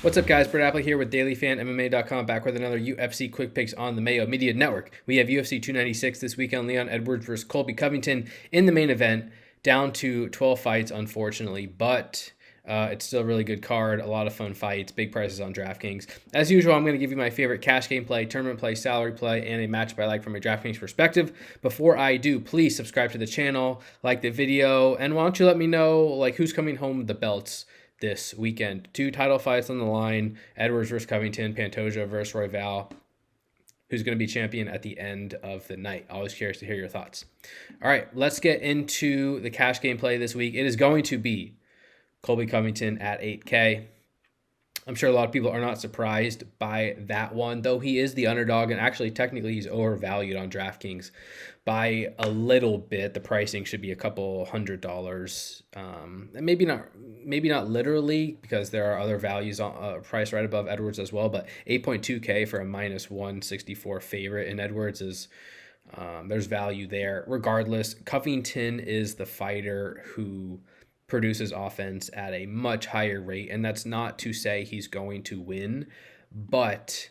What's up, guys? Brett Appley here with DailyFanMMA.com, back with another UFC Quick Picks on the Mayo Media Network. We have UFC 296 this weekend. Leon Edwards versus Colby Covington in the main event, down to 12 fights, unfortunately, but it's still a really good card. A lot of fun fights, big prices on DraftKings. As usual, I'm going to give you my favorite cash game play, tournament play, salary play, and a matchup I like from a DraftKings perspective. Before I do, please subscribe to the channel, like the video, and why don't you let me know who's coming home with the belts this weekend. 2 title fights on the line: Edwards versus Covington, Pantoja versus Royval. Who's going to be champion at the end of the night? Always curious to hear your thoughts. All right, let's get into the cash game play this week. It is going to be Colby Covington at 8K. I'm sure a lot of people are not surprised by that one, though he is the underdog, and actually technically he's overvalued on DraftKings by a little bit. The pricing should be a couple $100, and maybe not literally, because there are other values on priced right above Edwards as well. But 8.2K for a minus 164 favorite in Edwards is there's value there. Regardless, Covington is the fighter who produces offense at a much higher rate, and that's not to say he's going to win, but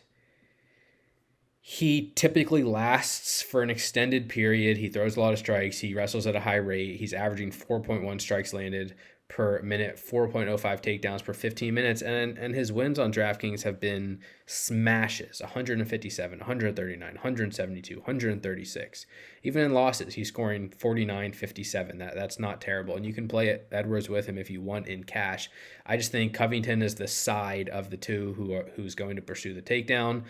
he typically lasts for an extended period. He throws a lot of strikes. He wrestles at a high rate. He's averaging 4.1 strikes landed per minute, 4.05 takedowns per 15 minutes, and his wins on DraftKings have been smashes: 157, 139, 172, 136. Even in losses, he's scoring 49, 57. That's not terrible, and you can play Edwards with him if you want in cash. I just think Covington is the side of the two who's going to pursue the takedown.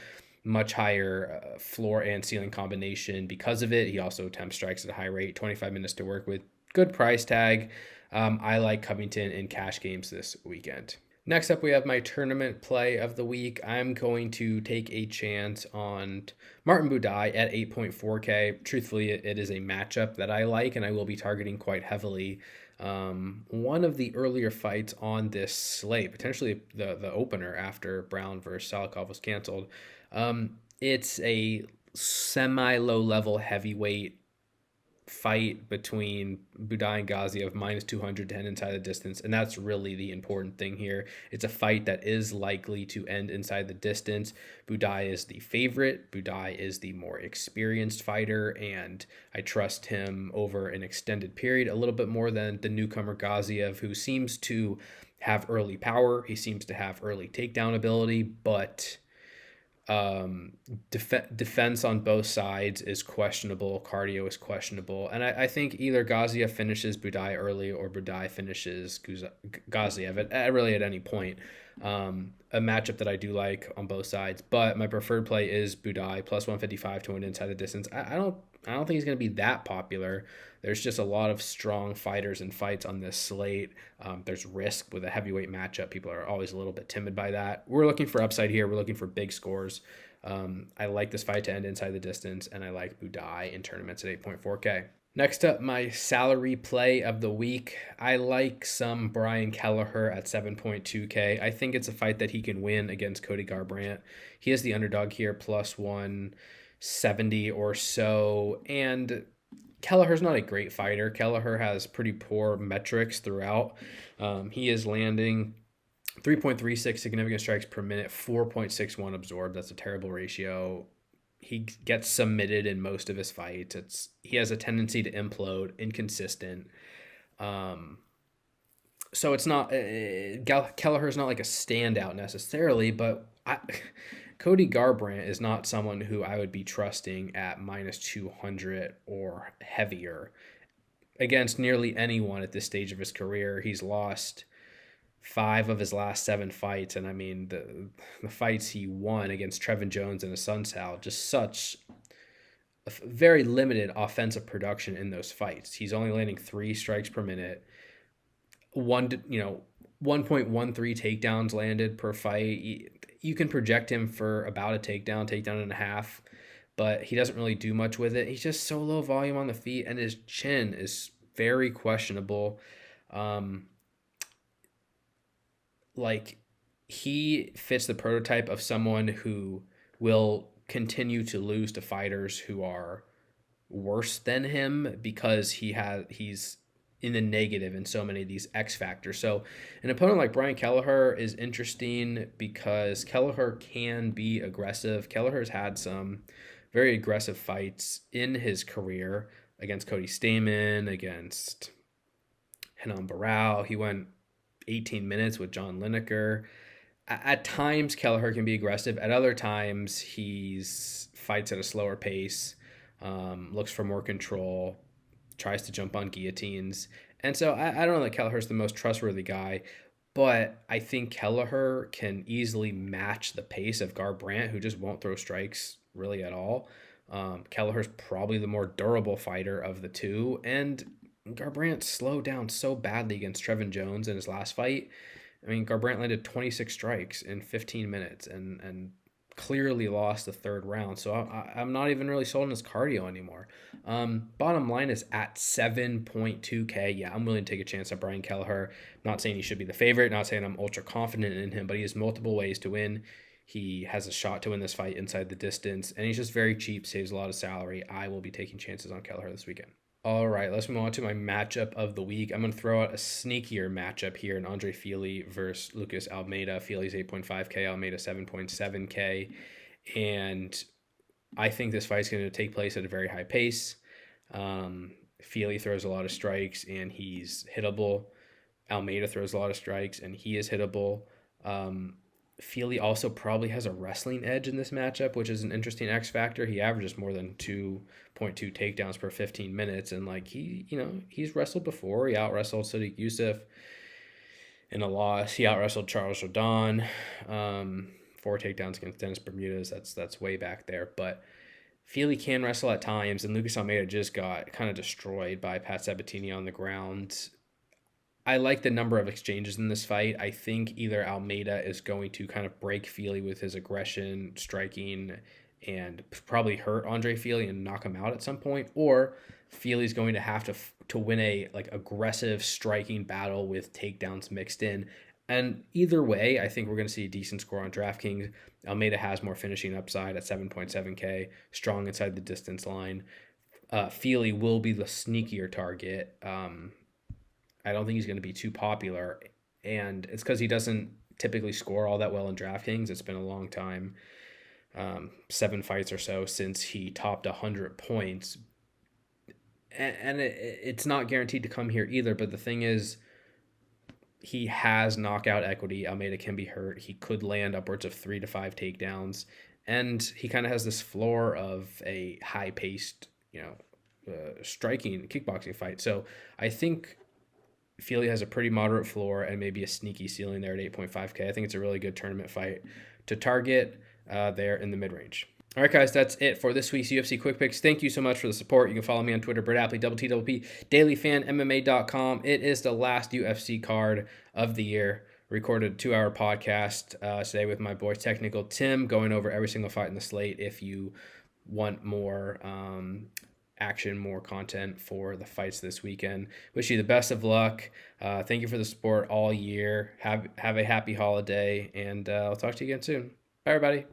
Much higher floor and ceiling combination because of it. He also attempts strikes at a high rate, 25 minutes to work with, good price tag. I like Covington in cash games this weekend. Next up, we have my tournament play of the week. I'm going to take a chance on Martin Buday at 8.4K. Truthfully, it is a matchup that I like, and I will be targeting quite heavily. One of the earlier fights on this slate, potentially the opener after Brown versus Salikov was canceled. It's a semi-low level heavyweight fight between Buday and Gaziev, minus 200 to end inside the distance, and that's really the important thing here. It's a fight that is likely to end inside the distance. Buday is the favorite. Buday is the more experienced fighter, and I trust him over an extended period a little bit more than the newcomer Gaziev, who seems to have early power. He seems to have early takedown ability, but defense on both sides is questionable. Cardio is questionable, and I think either Gaziev finishes Buday early or Buday finishes Gaziev at any point. A matchup that I do like on both sides, but my preferred play is Buday plus 155 to win inside the distance. I don't think he's going to be that popular. There's just a lot of strong fighters and fights on this slate. There's risk with a heavyweight matchup. People are always a little bit timid by that. We're looking for upside here. We're looking for big scores. I like this fight to end inside the distance, and I like Buday in tournaments at 8.4K. Next up, my salary play of the week. I like some Brian Kelleher at 7.2K. I think it's a fight that he can win against Cody Garbrandt. He is the underdog here, plus 170 or so, and Kelleher's not a great fighter. Kelleher has pretty poor metrics throughout. He is landing 3.36 significant strikes per minute, 4.61 absorbed. That's a terrible ratio. He gets submitted in most of his fights. He has a tendency to implode, inconsistent. So it's not Kelleher's not like a standout necessarily, but Cody Garbrandt is not someone who I would be trusting at minus 200 or heavier against nearly anyone at this stage of his career. He's lost 5 of his last 7 fights, and I mean the fights he won against Trevin Jones and Asuncao, just such a very limited offensive production in those fights. He's only landing 3 strikes per minute, 1.13 takedowns landed per fight. You can project him for about a takedown and a half, but he doesn't really do much with it. He's just so low volume on the feet, and his chin is very questionable. He fits the prototype of someone who will continue to lose to fighters who are worse than him because he's in the negative in so many of these X factors. So an opponent like Brian Kelleher is interesting because Kelleher can be aggressive. Kelleher's had some very aggressive fights in his career against Cody Stamann, against Henan Barao. He went 18 minutes with John Lineker. At times, Kelleher can be aggressive. At other times, he's fights at a slower pace, looks for more control, tries to jump on guillotines. And so I don't know that Kelleher's the most trustworthy guy, but I think Kelleher can easily match the pace of Garbrandt, who just won't throw strikes really at all. Kelleher's probably the more durable fighter of the two, and Garbrandt slowed down so badly against Trevin Jones in his last fight. I mean, Garbrandt landed 26 strikes in 15 minutes and clearly lost the third round. So I'm not even really sold on his cardio anymore. Bottom line is at 7.2K. Yeah, I'm willing to take a chance on Brian Kelleher. Not saying he should be the favorite, not saying I'm ultra confident in him, but he has multiple ways to win. He has a shot to win this fight inside the distance, and he's just very cheap, saves a lot of salary. I will be taking chances on Kelleher this weekend. All right, let's move on to my matchup of the week. I'm going to throw out a sneakier matchup here in Andre Fili versus Lucas Almeida. Fili's 8.5K, Almeida 7.7K. And I think this fight's going to take place at a very high pace. Fili throws a lot of strikes, and he's hittable. Almeida throws a lot of strikes, and he is hittable. Fili also probably has a wrestling edge in this matchup, which is an interesting X factor. He averages more than 2.2 takedowns per 15 minutes, and he's wrestled before. He out wrestled Sadiq Youssef in a loss. He out wrestled Charles Jourdain, 4 takedowns against Dennis Bermudez. That's way back there, but Fili can wrestle at times, and Lucas Almeida just got kind of destroyed by Pat Sabatini on the ground. I like the number of exchanges in this fight. I think either Almeida is going to kind of break Fili with his aggression, striking, and probably hurt Andre Fili and knock him out at some point, or Fili's going to have to win a aggressive striking battle with takedowns mixed in. And either way, I think we're going to see a decent score on DraftKings. Almeida has more finishing upside at 7.7K, strong inside the distance line. Fili will be the sneakier target. I don't think he's going to be too popular, and it's because he doesn't typically score all that well in DraftKings. It's been a long time, 7 fights or so since he topped 100 points, and it's not guaranteed to come here either. But the thing is, he has knockout equity. Almeida can be hurt. He could land upwards of 3 to 5 takedowns, and he kind of has this floor of a high-paced, striking kickboxing fight. So I think Fili has a pretty moderate floor and maybe a sneaky ceiling there at 8.5K. I think it's a really good tournament fight to target there in the mid-range. All right, guys, that's it for this week's UFC Quick Picks. Thank you so much for the support. You can follow me on Twitter, Brett Appley, TTPP, dailyfanmma.com. It is the last UFC card of the year. Recorded a 2-hour podcast today with my boy Technical Tim, going over every single fight in the slate. If you want more action, more content for the fights this weekend. Wish you the best of luck. Thank you for the support all year. Have a happy holiday, and I'll talk to you again soon. Bye, everybody.